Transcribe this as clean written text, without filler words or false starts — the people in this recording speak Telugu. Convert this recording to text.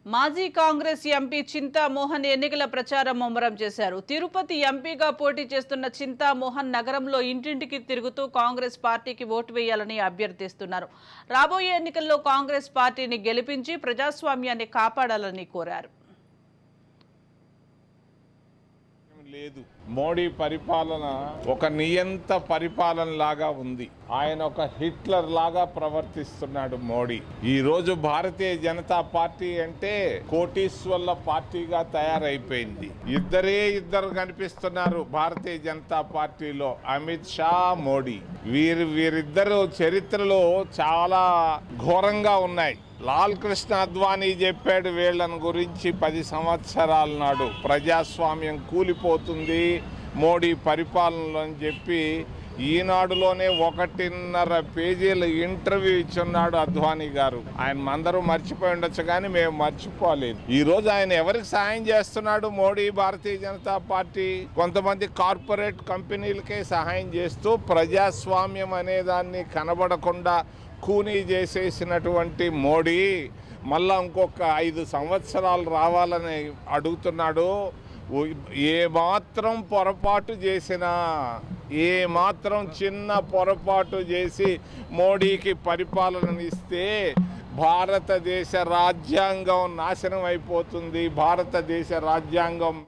మాజీ కాంగ్రెస్ ఎంపీ చింతామోహన్ ఎన్నికల ప్రచారం ముమ్మరం చేశారు. తిరుపతి ఎంపీగా పోటీ చేస్తున్న చింతామోహన్ నగరంలో ఇంటింటికి తిరుగుతూ కాంగ్రెస్ పార్టీకి ఓటు వేయాలని అభ్యర్థిస్తున్నారు. రాబోయే ఎన్నికల్లో కాంగ్రెస్ పార్టీని గెలిపించి ప్రజాస్వామ్యాన్ని కాపాడాలని కోరారు. లేదు, మోడీ పరిపాలన ఒక నియంత పరిపాలన లాగా ఉంది. ఆయన ఒక హిట్లర్ లాగా ప్రవర్తిస్తున్నాడు మోడీ. ఈ రోజు భారతీయ జనతా పార్టీ అంటే కోటీశ్వర్ల పార్టీగా తయారైపోయింది. ఇద్దరు కనిపిస్తున్నారు భారతీయ జనతా పార్టీలో, అమిత్ షా, మోడీ. వీరిద్దరు చరిత్రలో చాలా ఘోరంగా ఉన్నాయి. లాల్ కృష్ణ అద్వానీ చెప్పాడు వీళ్ళని గురించి 10 సంవత్సరాల నాడు, ప్రజాస్వామ్యం కూలిపోతుంది మోడీ పరిపాలనలో అని చెప్పి ఈనాడులోనే 1.5 పేజీల ఇంటర్వ్యూ ఇచ్చున్నాడు అద్వానీ గారు. ఆయన అందరూ మర్చిపోయి ఉండొచ్చు కానీ మేము మర్చిపోలేదు. ఈరోజు ఆయన ఎవరికి సహాయం చేస్తున్నాడు మోడీ? భారతీయ జనతా పార్టీ కొంతమంది కార్పొరేట్ కంపెనీలకే సహాయం చేస్తూ ప్రజాస్వామ్యం అనేదాన్ని కనబడకుండా కూనీ చేసేసినటువంటి మోడీ మళ్ళా ఇంకొక 5 సంవత్సరాలు రావాలని అడుగుతున్నాడు. ఏమాత్రం పొరపాటు చేసినా, ఏమాత్రం చిన్న పొరపాటు చేసి మోడీకి పరిపాలన ఇస్తే భారతదేశ రాజ్యాంగం నాశనం అయిపోతుంది. భారతదేశ రాజ్యాంగం